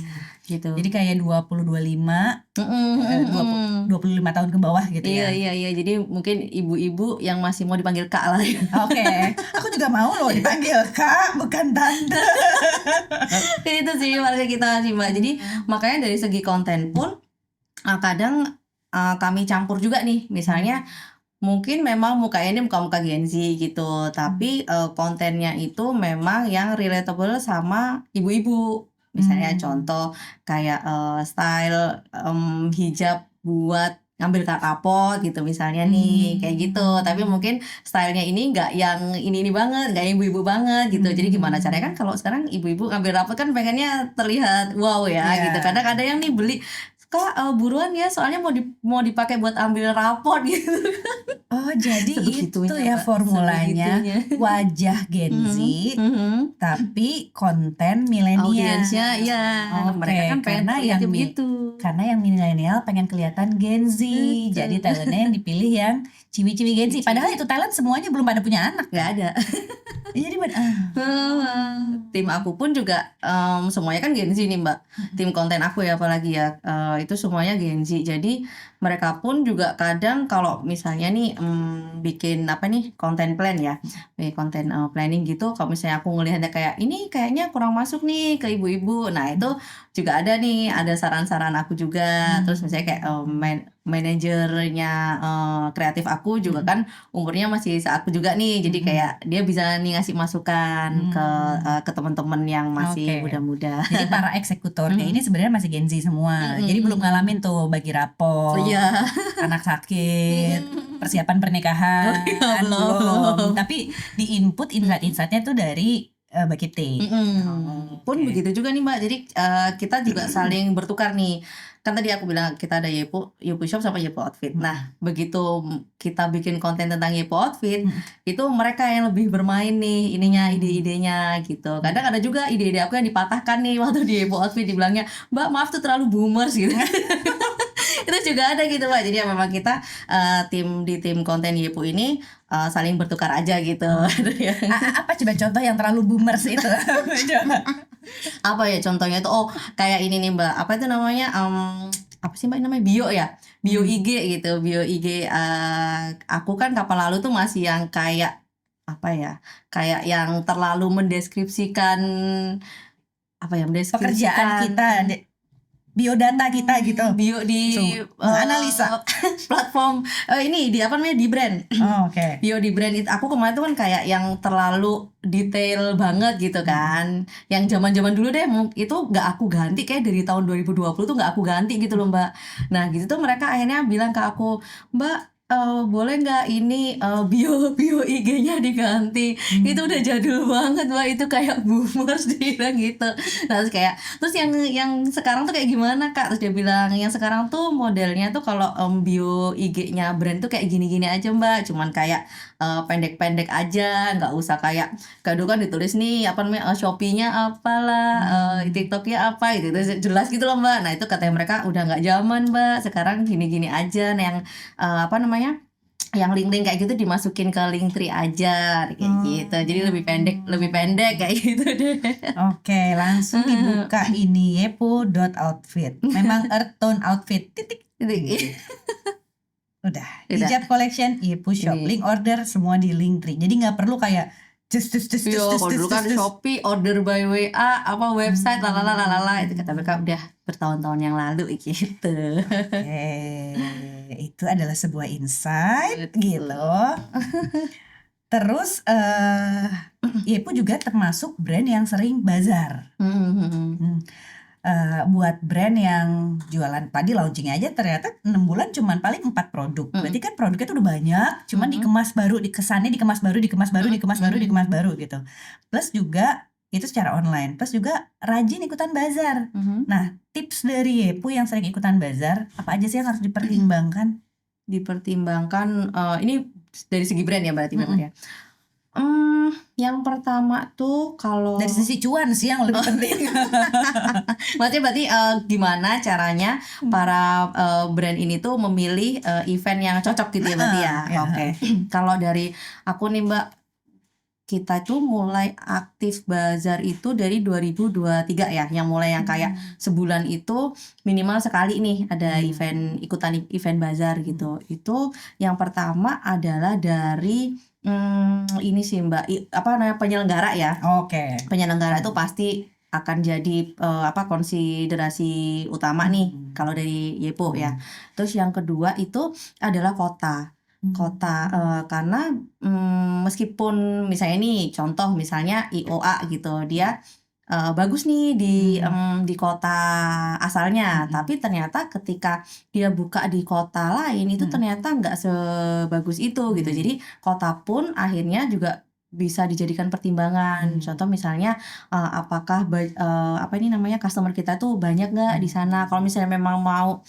Gitu. Jadi kayak 20-25 25 tahun ke bawah gitu ya. Iya. Jadi mungkin ibu-ibu yang masih mau dipanggil Kak lah ya. Oke. Aku juga mau loh dipanggil Kak, bukan Tante. Itu sih warga kita sih Mbak. Jadi makanya dari segi konten pun kadang kami campur juga nih. Misalnya mungkin memang mukanya ini muka-muka Gen Z gitu, tapi kontennya itu memang yang relatable sama ibu-ibu. Misalnya contoh kayak style hijab buat ngambil rapot gitu misalnya nih, kayak gitu. Tapi mungkin stylenya ini nggak yang ini banget, nggak yang ibu-ibu banget gitu. Jadi gimana caranya, kan kalau sekarang ibu-ibu ngambil rapot kan pengennya terlihat wow ya gitu. Kadang ada yang nih beli, Kak buruan ya, soalnya mau dipakai buat ambil rapot gitu. Oh jadi itu ya Mbak, formulanya, wajah Gen Z tapi konten milenial. Audiensnya ya, mereka kan pengen yang begitu. Karena yang milenial pengen kelihatan Gen Z, jadi talentnya yang dipilih yang ciwi-ciwi Gen Z. Padahal itu talent semuanya belum pada punya anak. Gak ada. Jadi tim aku pun juga semuanya kan Gen Z nih Mbak. Tim konten aku ya apalagi ya, itu semuanya Gen Z. Jadi mereka pun juga kadang kalau misalnya nih bikin apa nih konten plan ya, konten planning gitu. Kalau misalnya aku ngelihatnya kayak ini kayaknya kurang masuk nih ke ibu-ibu, nah itu juga ada nih, ada saran-saran aku juga. Terus misalnya kayak manajernya kreatif aku juga kan umurnya masih seaku juga nih, jadi kayak dia bisa nih ngasih masukan ke teman-teman yang masih muda-muda. Jadi para eksekutornya ini sebenarnya masih Gen Z semua. Jadi belum ngalamin tuh bagi rapor, anak sakit, persiapan pernikahan, belum. Tapi di input insight-insightnya tuh dari Mbak Kipti. Pun begitu juga nih Mbak. Jadi kita juga saling bertukar nih. Kan tadi aku bilang kita ada Yepu Shop sama Yepu Outfit. Nah begitu kita bikin konten tentang Yepu Outfit, itu mereka yang lebih bermain nih ininya, ide-idenya gitu. Kadang ada juga ide-ide aku yang dipatahkan nih waktu di Yepu Outfit, dibilangnya Mbak maaf tuh terlalu boomers gitu. Itu juga ada gitu Mbak. Jadi ya memang kita di tim konten Yepu ini saling bertukar aja gitu. Ya. Apa coba contoh yang terlalu boomers itu? Coba. Apa ya contohnya itu? Oh, kayak ini nih Mbak. Apa itu namanya? Apa sih Mbak namanya? Bio ya. Bio IG gitu. Bio IG aku kan kapan lalu tuh masih yang kayak apa ya? Kayak yang terlalu mendeskripsikan apa ya? Pekerjaan kita, biodata kita gitu. Bio di analisa platform ini di apa namanya di brand. Oke. Bio di brand itu aku kemarin tuh kan kayak yang terlalu detail banget gitu kan. Yang zaman-zaman dulu deh itu nggak aku ganti kayak dari tahun 2020 tuh nggak aku ganti gitu loh Mbak. Nah gitu tuh mereka akhirnya bilang ke aku, Mbak boleh nggak ini bio IG-nya diganti. Itu udah jadul banget Mbak, itu kayak boomers dia bilang gitu. Nah terus yang sekarang tuh kayak gimana Kak? Terus dia bilang yang sekarang tuh modelnya tuh kalau bio IG-nya brand tuh kayak gini-gini aja Mbak, cuman kayak pendek-pendek aja, nggak usah kayak dulu kan ditulis nih apa namanya Shopee-nya apalah, TikTok-nya apa gitu, jelas gitu loh Mbak. Nah itu katanya mereka udah nggak zaman Mbak, sekarang gini-gini aja. Nah yang apa namanya yang link-link kayak gitu dimasukin ke Linktree aja kayak gitu. Jadi lebih pendek kayak gitu deh. Oke, langsung dibuka ini yepo.outfit. Memang earth tone outfit. Titik. Udah. Hijab collection Yepo Shop. Link order semua di Linktree. Jadi nggak perlu kayak kalau dulu kan Shopee order by WA apa website lalala itu kata mereka udah bertahun-tahun yang lalu gitu. Itu adalah sebuah insight gitu. Terus Yepo juga termasuk brand yang sering bazar. Buat brand yang jualan tadi launching aja ternyata 6 bulan cuman paling 4 produk. Berarti kan produknya tuh udah banyak, cuman dikemas baru, dikemas baru gitu. Plus juga itu secara online, plus juga rajin ikutan bazar. Nah, tips dari Yepo yang sering ikutan bazar, apa aja sih yang harus dipertimbangkan? Dipertimbangkan ini dari segi brand ya berarti memang ya. Yang pertama tuh kalau dari sisi cuan sih yang lebih penting. Berarti gimana caranya para brand ini tuh memilih event yang cocok gitu ya berarti ya. Oke. Kalau dari aku nih Mbak, kita tuh mulai aktif bazar itu dari 2023 ya, yang mulai yang kayak sebulan itu minimal sekali nih ada ikutan event bazar gitu. Itu yang pertama adalah dari ini sih Mbak, apa namanya penyelenggara ya. Oke. Penyelenggara itu pasti akan jadi konsiderasi utama nih kalau dari Yepo ya. Terus yang kedua itu adalah kota karena meskipun misalnya nih contoh misalnya IOA gitu, dia bagus nih di kota asalnya, tapi ternyata ketika dia buka di kota lain itu ternyata nggak sebagus itu gitu. Jadi kota pun akhirnya juga bisa dijadikan pertimbangan. Contoh misalnya apakah apa ini namanya customer kita tuh banyak nggak di sana. Kalau misalnya memang mau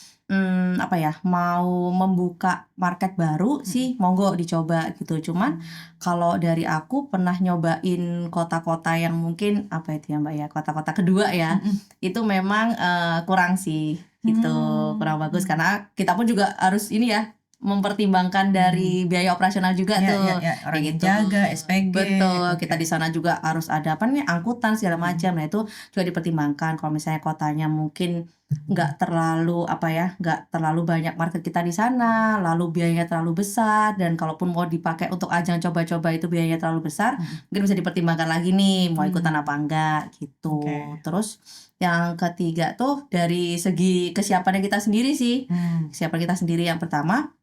mau membuka market baru sih monggo dicoba gitu. Cuman kalau dari aku pernah nyobain kota-kota yang mungkin apa itu ya Mbak ya, kota-kota kedua ya, itu memang kurang sih gitu, kurang bagus karena kita pun juga harus ini ya mempertimbangkan dari biaya operasional juga tuh. Orang yang gitu. jaga SPG. Betul, kita di sana juga harus ada apa nih angkutan segala macam. Nah itu juga dipertimbangkan. Kalau misalnya kotanya mungkin nggak terlalu nggak terlalu banyak market kita di sana, lalu biayanya terlalu besar, dan kalaupun mau dipakai untuk ajang coba-coba itu biayanya terlalu besar, mungkin bisa dipertimbangkan lagi nih mau ikutan apa enggak gitu. Terus yang ketiga tuh dari segi kesiapannya kita sendiri sih. Kesiapan kita sendiri yang pertama,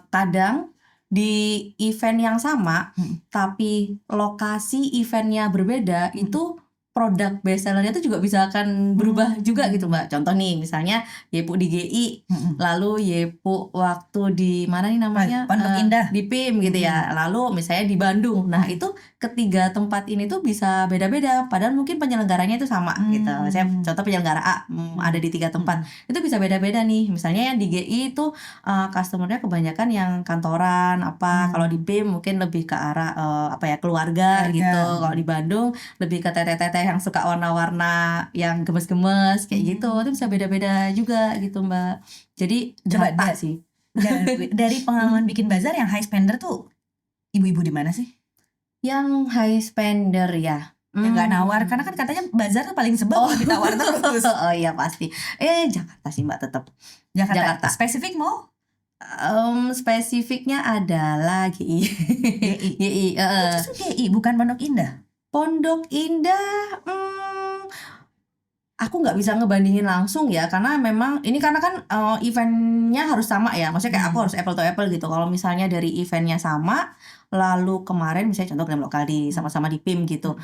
kadang di event yang sama tapi lokasi eventnya berbeda, itu produk bestsellernya itu juga bisa akan berubah juga gitu Mbak. Contoh nih misalnya Yepo di GI, lalu Yepo waktu di mana nih namanya Pondok Indah di PIM gitu ya, lalu misalnya di Bandung. Nah itu ketiga tempat ini tuh bisa beda-beda padahal mungkin penyelenggaranya itu sama gitu. Saya contoh penyelenggara A ada di 3 tempat. Itu bisa beda-beda nih. Misalnya yang di GI itu customer-nya kebanyakan yang kantoran apa. Kalau di BIM mungkin lebih ke arah apa ya keluarga gitu. Kalau di Bandung lebih ke teteh-teteh yang suka warna-warna yang gemes-gemes kayak gitu. Itu bisa beda-beda juga gitu Mbak. Jadi Coba data sih. dari pengalaman bikin bazar yang high spender tuh ibu-ibu di mana sih? Yang high spender ya. Yang nggak nawar, karena kan katanya bazar tuh paling sebel kalau ditawar terus. Oh iya pasti. Jakarta sih Mbak tetap. Jakarta. Spesifik mau? Spesifiknya adalah GI. GI. Justru GI bukan Pondok Indah. Pondok Indah, aku nggak bisa ngebandingin langsung ya karena memang ini karena kan eventnya harus sama ya, maksudnya kayak aku harus apple to apple gitu. Kalau misalnya dari eventnya sama, lalu kemarin misalnya contoh game lokal di sama-sama di PIM gitu,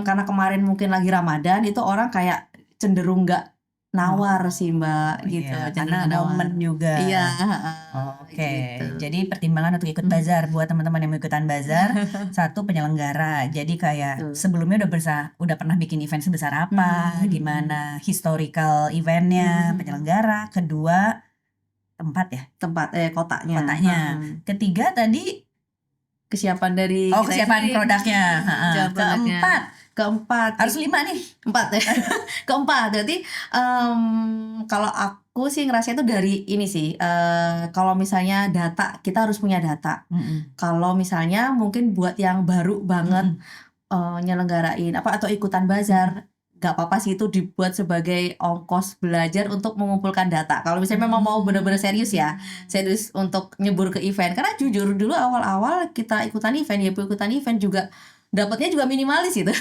karena kemarin mungkin lagi Ramadan itu orang kayak cenderung nggak nawar sih Mbak gitu, Iya, cenderung karena nggak nawar. momen juga. Iya, Oke, gitu. jadi pertimbangan untuk ikut bazar buat teman-teman yang mau ikutan bazar, satu penyelenggara. Jadi kayak sebelumnya udah pernah bikin event sebesar apa, gimana historical eventnya, penyelenggara. Kedua tempat ya, Kotanya. Ketiga tadi Kesiapan dari kita kesiapan sendiri. produknya. Kesiapan produknya. Keempat harus 5 nih. 4 ya. Keempat berarti kalau aku sih ngerasa itu dari ini sih, kalau misalnya data kita harus punya data. Kalau misalnya mungkin buat yang baru banget nyelenggarain apa atau ikutan bazar, gak apa-apa sih itu dibuat sebagai ongkos belajar untuk mengumpulkan data. Kalau misalnya memang mau benar-benar serius ya, serius untuk nyebur ke event. Karena jujur dulu awal-awal kita ikutan event juga dapatnya juga minimalis gitu.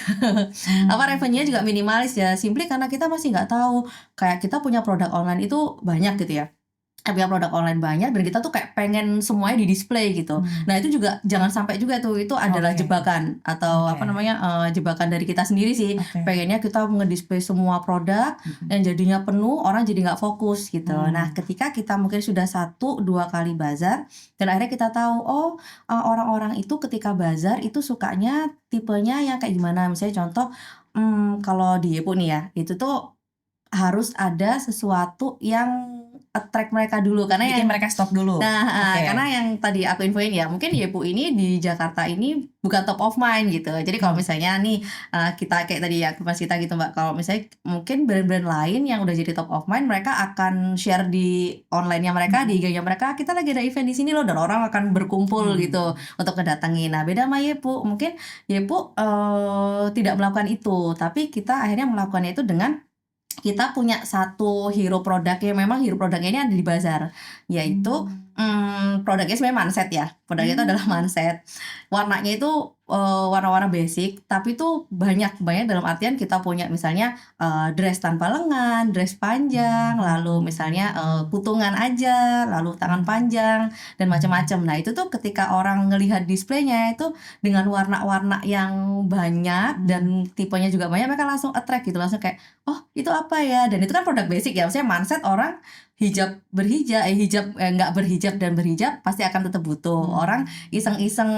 Apa revenue-nya juga minimalis ya, simply karena kita masih nggak tahu kayak kita punya produk online itu banyak gitu ya. Punya produk online banyak dan kita tuh kayak pengen semuanya di display gitu. Nah itu juga jangan sampai juga tuh, itu adalah jebakan atau apa namanya jebakan dari kita sendiri sih. Pengennya kita ngedisplay semua produk dan jadinya penuh, orang jadi nggak fokus gitu. Nah ketika kita mungkin sudah 1-2 kali bazar dan akhirnya kita tahu orang-orang itu ketika bazar itu sukanya tipenya yang kayak gimana. Misalnya contoh kalau di Yepu nih ya, itu tuh harus ada sesuatu yang attract mereka dulu karena bikin mereka stop dulu. Nah, karena yang tadi aku infoin ya, mungkin Yepu ini di Jakarta ini bukan top of mind gitu. Jadi kalau misalnya nih kita kayak tadi ya Mas kita gitu Mbak, kalau misalnya mungkin brand-brand lain yang udah jadi top of mind, mereka akan share di online-nya mereka, di IG-nya mereka, kita lagi ada event di sini loh, dan orang akan berkumpul gitu untuk kedatengin. Nah, beda sama Yepu, mungkin Yepu tidak melakukan itu, tapi kita akhirnya melakukannya itu dengan kita punya satu hero produk yang memang hero produknya ini ada di bazar, yaitu produknya sebenarnya manset ya. Produknya itu adalah manset. Warnanya itu warna-warna basic, tapi itu banyak dalam artian kita punya misalnya dress tanpa lengan, dress panjang, lalu misalnya kutungan aja, lalu tangan panjang dan macam-macam. Nah itu tuh ketika orang ngelihat displaynya itu dengan warna-warna yang banyak dan tipenya juga banyak, mereka langsung attract gitu, langsung kayak oh itu apa ya. Dan itu kan produk basic ya, maksudnya manset orang hijab nggak berhijab dan berhijab pasti akan tetap butuh. Orang iseng-iseng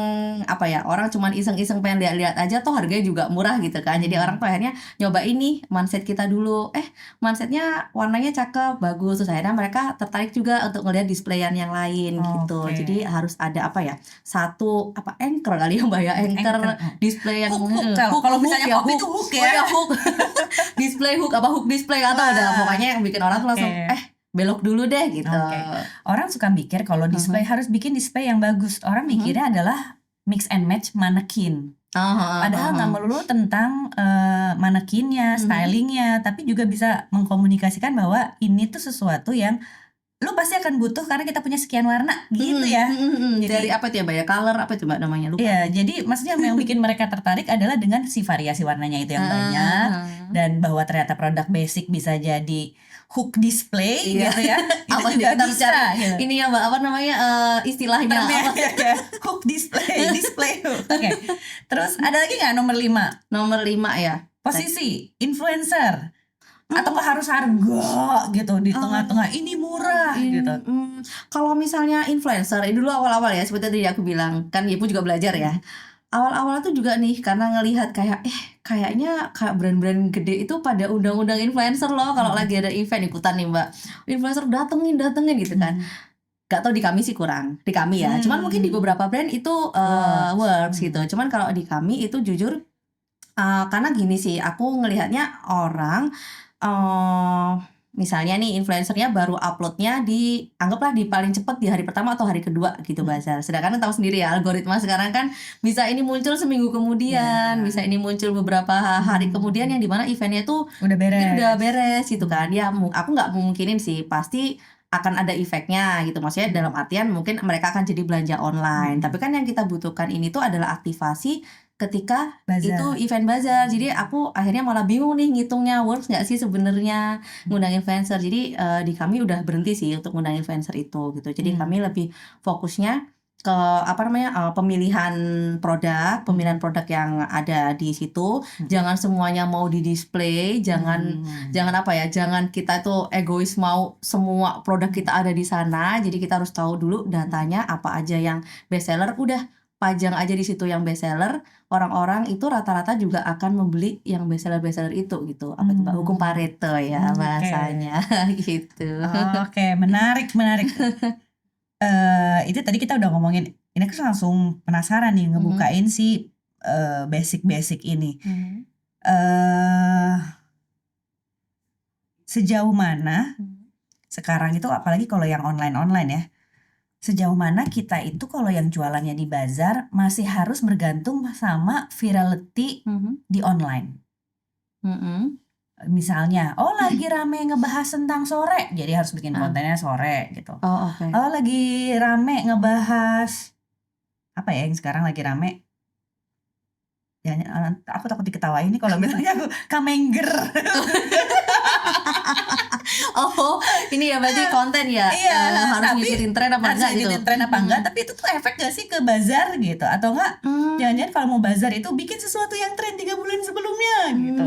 apa ya, orang cuman iseng-iseng pengen lihat-lihat aja, toh harganya juga murah gitu kan. Jadi orang tuh akhirnya nyoba ini manset kita dulu, mansetnya warnanya cakep, bagus, terus akhirnya mereka tertarik juga untuk ngelihat displayan yang lain gitu. Jadi harus ada apa ya, satu apa anchor kali ya Mbak ya, anchor display yang kalau misalnya hook itu hook ya, hook display hook apa hook display atau udah pokoknya yang bikin orang tuh langsung belok dulu deh gitu. Orang suka mikir kalau display harus bikin display yang bagus. Orang mikirnya adalah mix and match manekin. Padahal nggak melulu tentang manekinnya, stylingnya, tapi juga bisa mengkomunikasikan bahwa ini tuh sesuatu yang lu pasti akan butuh karena kita punya sekian warna gitu ya. Jadi, dari apa tuh ya Mbak ya, color apa tuh Mbak namanya, lupa. Iya, jadi maksudnya yang bikin mereka tertarik adalah dengan si variasi warnanya itu yang banyak, dan bahwa ternyata produk basic bisa jadi hook display gitu ya. Itu apa juga kita bisa gitu. Ini ya Mbak, apa namanya istilahnya apa? Hook display hook. Oke. Terus ada lagi nggak nomor 5? Nomor 5 ya. Posisi influencer. Atau harus harga gitu di tengah-tengah ini murah gitu. Kalau misalnya influencer, dulu awal-awal ya seperti tadi aku bilang kan Ibu juga belajar ya. awal-awal tuh juga nih karena ngelihat kayak kayaknya kayak brand-brand gede itu pada undang-undang influencer loh kalau lagi ada event ikutan nih Mbak. Influencer datengin gitu kan. Gak tau di kami sih kurang, di kami ya. Cuman mungkin di beberapa brand itu works gitu. Cuman kalau di kami itu jujur karena gini sih, aku ngelihatnya orang misalnya nih influencernya baru uploadnya anggaplah di paling cepet di hari pertama atau hari kedua gitu bazar. Sedangkan tahu sendiri ya algoritma sekarang kan bisa ini muncul seminggu kemudian, bisa ini muncul beberapa hari kemudian yang dimana eventnya tuh udah beres gitu kan. Ya aku nggak mungkinin sih, pasti akan ada efeknya gitu. Maksudnya dalam artian mungkin mereka akan jadi belanja online. Tapi kan yang kita butuhkan ini tuh adalah aktivasi ketika itu event bazar. Jadi aku akhirnya malah bingung nih ngitungnya works nggak sih sebenarnya ngundang influencer. Jadi di kami udah berhenti sih untuk ngundang influencer itu gitu. Jadi kami lebih fokusnya ke pemilihan produk yang ada di situ. Jangan semuanya mau di display, jangan kita tuh egois mau semua produk kita ada di sana. Jadi kita harus tahu dulu datanya apa aja yang best seller, udah pajang aja di situ yang best seller. Orang-orang itu rata-rata juga akan membeli yang best seller itu gitu. Apa itu Mbak? Hukum Pareto ya bahasanya gitu. Oke, menarik. Itu tadi kita udah ngomongin, ini aku langsung penasaran nih ngebukain si basic ini. Sejauh mana sekarang itu, apalagi kalau yang online ya, sejauh mana kita itu kalau yang jualannya di bazar masih harus bergantung sama virality di online. Misalnya, lagi rame ngebahas tentang sore, jadi harus bikin kontennya sore gitu. Lagi rame ngebahas apa ya yang sekarang lagi rame? Ya, aku takut diketawain nih kalau misalnya aku kamengger. Ini ya berarti konten ya. Harus ngikutin tren apa enggak gitu. Tapi itu tuh efek gak sih ke bazar gitu? Atau enggak? Jangan-jangan kalau mau bazar itu bikin sesuatu yang tren 3 bulan sebelumnya gitu.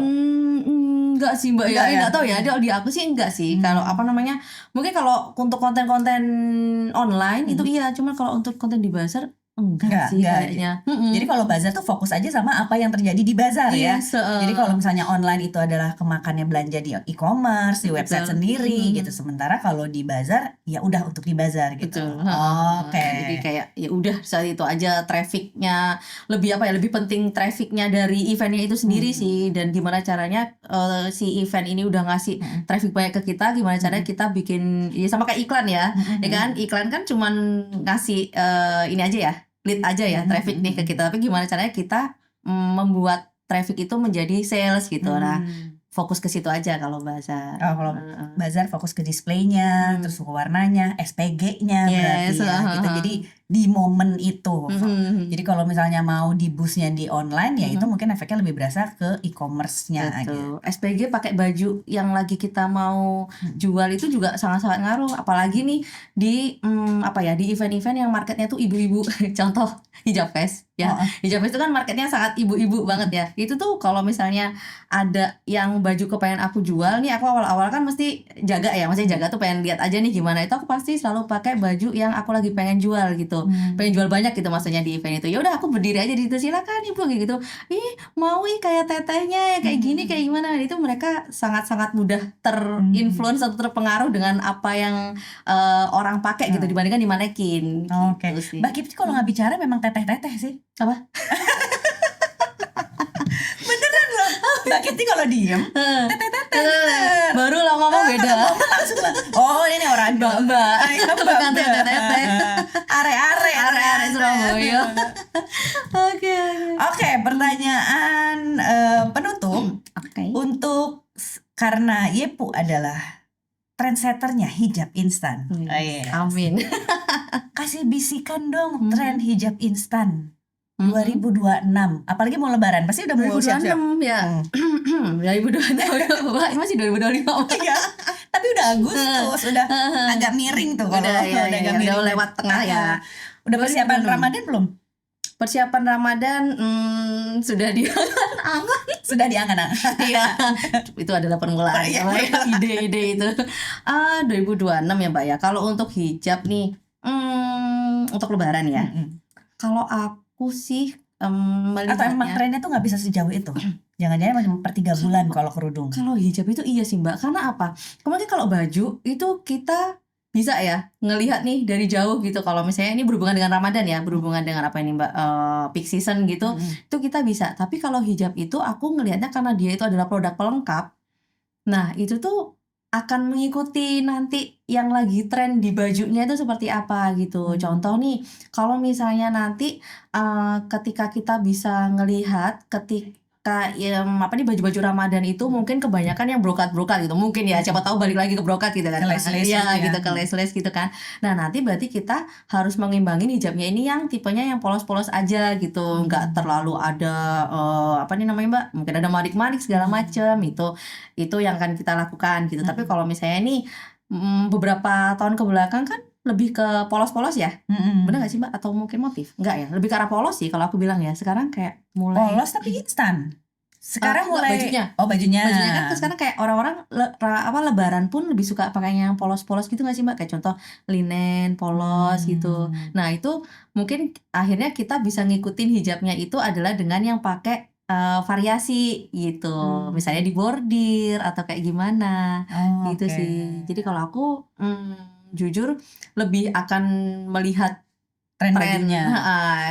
Enggak sih Mbak, enggak tahu ya. Di aku sih enggak sih. Kalau mungkin kalau untuk konten-konten online itu iya, cuma kalau untuk konten di bazar enggak sih kayaknya. Jadi kalau bazar tuh fokus aja sama apa yang terjadi di bazar ya. Jadi kalau misalnya online itu adalah kemakannya belanja di e-commerce, di website sendiri gitu. Sementara kalau di bazar ya udah untuk di bazar gitu. Jadi kayak ya udah saat itu aja trafficnya lebih penting trafficnya dari eventnya itu sendiri sih, dan gimana caranya si event ini udah ngasih traffic banyak ke kita, gimana caranya kita bikin ya sama kayak iklan ya. Ya kan iklan kan cuman ngasih ini aja ya, lead aja ya, traffic nih ke kita, tapi gimana caranya kita membuat traffic itu menjadi sales gitu. Nah, fokus ke situ aja kalau bazar. Kalau bazar fokus ke displaynya, terus warnanya, SPG-nya berarti ya gitu. Jadi di momen itu. Jadi kalau misalnya mau di boost-nya di online ya itu mungkin efeknya lebih berasa ke e-commerce-nya gitu. SPG pakai baju yang lagi kita mau jual itu juga sangat-sangat ngaruh, apalagi nih di di event-event yang marketnya tuh ibu-ibu. Contoh Hijab Fest ya. Hijab Fest itu kan marketnya sangat ibu-ibu banget ya. Itu tuh kalau misalnya ada yang baju kepengen aku jual nih, aku awal-awal kan mesti jaga ya, maksudnya jaga tuh pengen lihat aja nih gimana. Itu aku pasti selalu pakai baju yang aku lagi pengen jual gitu. Pengen jual banyak gitu maksudnya di event itu. Ya udah aku berdiri aja di situ, silakan Ibu gitu. Mau kayak tetehnya kayak gini kayak gimana. Itu mereka sangat-sangat mudah terinfluence atau terpengaruh dengan apa yang orang pakai gitu dibandingkan di manekin. Gitu Mbak Kipti kalau nggak bicara memang teteh-teteh sih. Apa? Beneran loh. Mbak Kipti kalau diem teteh-teteh. Baru lah ngomong beda. Langsung lah. Ini orang Mbak. Bukan teteh-teteh. Are Surabaya. Oke, pertanyaan penutup. Untuk karena Yepu adalah trendsetternya hijab instan. Amin. Kasih bisikan dong tren hijab instan 2026. Apalagi mau lebaran, pasti udah mau siap-siap. 2026 ya. 2026 masih 2025. Iya. Tapi udah Agustus, udah agak miring tuh kalau udah lewat tengah ya. Udah persiapan Ramadan belum? Persiapan Ramadan sudah diangan. Sudah diangan. Iya. Itu adalah permulaan. Ide-ide itu. 2026 ya Mbak ya. Kalau untuk hijab nih untuk lebaran ya. Kalau aku sih Atau emang melihatnya. trennya tuh nggak bisa sejauh itu? Jangan-jangan cuma per 3 bulan kalau kerudung. Kalau hijab itu iya sih Mbak, karena apa? Kemarin kalau baju itu kita bisa ya ngelihat nih dari jauh gitu. Kalau misalnya ini berhubungan dengan Ramadan ya, berhubungan dengan apa ini Mbak, peak season gitu, itu kita bisa. Tapi kalau hijab itu aku ngelihatnya karena dia itu adalah produk pelengkap. Nah, itu tuh akan mengikuti nanti yang lagi tren di bajunya itu seperti apa gitu. Contoh nih, kalau misalnya nanti ketika kita bisa ngelihat ketika apa nih baju-baju Ramadan itu mungkin kebanyakan yang brokat-brokat gitu. Mungkin ya, siapa tahu balik lagi ke brokat gitu kan. Ke les-les Iya gitu ya. gitu, ke les-les gitu kan. Nah, nanti berarti kita harus mengimbangin hijabnya ini yang tipenya yang polos-polos aja gitu. Nggak terlalu ada apa nih namanya Mbak? Mungkin ada manik-manik segala macem itu yang akan kita lakukan gitu. Tapi kalau misalnya nih beberapa tahun ke belakang kan lebih ke polos-polos ya, bener gak sih Mbak? Atau mungkin motif? Enggak ya, lebih ke arah polos sih kalau aku bilang ya. Sekarang kayak mulai Polos tapi instan. Sekarang enggak, mulai bajunya. bajunya. Bajunya kan sekarang kayak orang-orang lebaran pun lebih suka pakainya yang polos-polos gitu gak sih Mbak? Kayak contoh linen polos gitu. Nah itu mungkin akhirnya kita bisa ngikutin hijabnya itu adalah dengan yang pakai variasi gitu. Misalnya dibordir atau kayak gimana gitu sih. Jadi kalau aku jujur lebih akan melihat tren tren bajunya.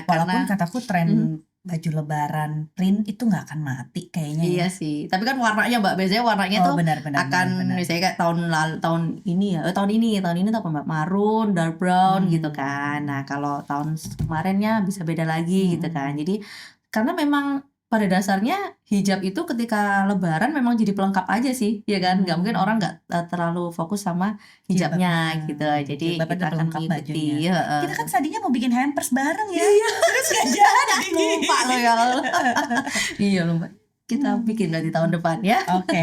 Walaupun karena kataku tren baju lebaran print itu nggak akan mati kayaknya. iya sih. Tapi kan warnanya Mbak, biasanya warnanya tuh akan misalnya kayak tahun ini ya. Tahun ini tuh apa Mbak? Marun, dark brown gitu kan. Nah, kalau tahun kemarinnya bisa beda lagi gitu kan. Jadi karena memang pada dasarnya hijab itu ketika lebaran memang jadi pelengkap aja sih, ya kan? Nggak mungkin orang nggak terlalu fokus sama hijabnya gitu. Jadi kita akan mengikuti. Kita kan tadinya mau bikin hampers bareng ya. Terus nggak jadi. Lupa loh ya Allah. Iya loh Mbak. Kita bikin nanti tahun depan ya. Oke.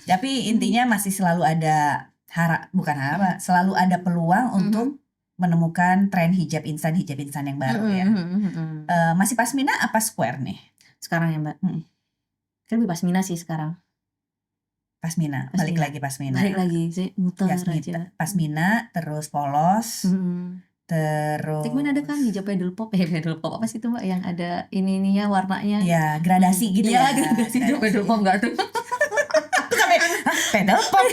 Tapi intinya masih selalu ada selalu ada peluang untuk menemukan tren hijab instan yang baru ya. Masih pasmina apa square nih? Sekarang ya Mbak. Kan lebih pasmina sih sekarang. Pasmina. Balik lagi pasmina. Balik lagi sih, muter aja. Pasmina terus polos. Terus Tikman ada kan hijab pedal pop apa sih itu Mbak yang ada ininya warnanya? Ya gradasi gitu ya. Gradasi hijab pedal pop nggak tuh? Pedal pop.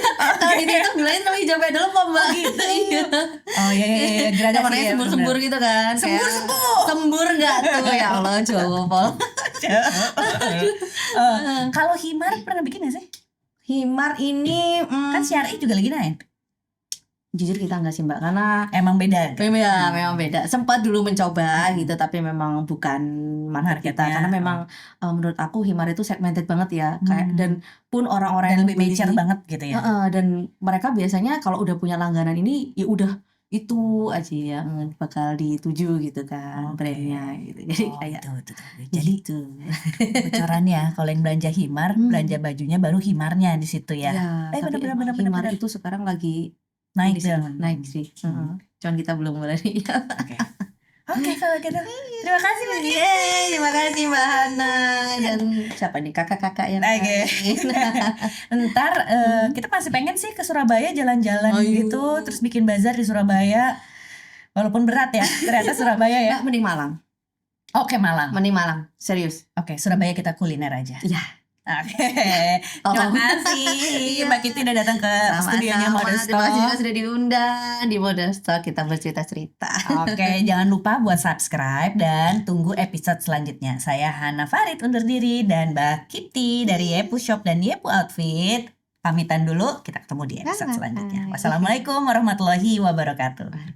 Ini tuh bilangin namanya hijab pedal pop Mbak. Gitu. Oh iya gradasi. Warnanya sembur-sembur gitu kan. Sembur nggak tuh ya Allah coba. Kalau himar pernah bikin gak sih? Himar ini kan syar'i juga lagi naik. Jujur kita enggak sih Mbak, karena emang beda. Memang beda. Sempat dulu mencoba gitu, tapi memang bukan market kita. Karena memang menurut aku himar itu segmented banget ya, kayak dan pun orang-orang yang lebih mature banget gitu ya. Dan mereka biasanya kalau udah punya langganan ini ya udah itu aja yang bakal dituju gitu kan brandnya gitu. Jadi kayak jadi itu bocorannya kalau yang belanja himar, belanja bajunya baru himarnya di situ ya. Benar-benar himar itu sekarang lagi naik sih. Cuman kita belum berani. Oke, kalau gitu. Terima kasih Mbak. Terima kasih Mbak Hana dan siapa nih kakak-kakak yang lain. Ntar kita masih pengen sih ke Surabaya jalan-jalan gitu, terus bikin bazar di Surabaya. Walaupun berat ya, ternyata Surabaya ya. Mending Malang. Oke, Malang. Mending Malang, serius. Oke, Surabaya kita kuliner aja. Iya. Oke, terima kasih Mbak Kitty udah datang ke studionya Modest Talk. Terima kasih juga sudah diundang di Modest Talk, kita bercerita-cerita. Oke, jangan lupa buat subscribe dan tunggu episode selanjutnya. Saya Hana Farid undur diri dan Mbak Kitty dari Yepu Shop dan Yepu Outfit pamitan dulu, kita ketemu di episode selanjutnya. Wassalamualaikum warahmatullahi wabarakatuh.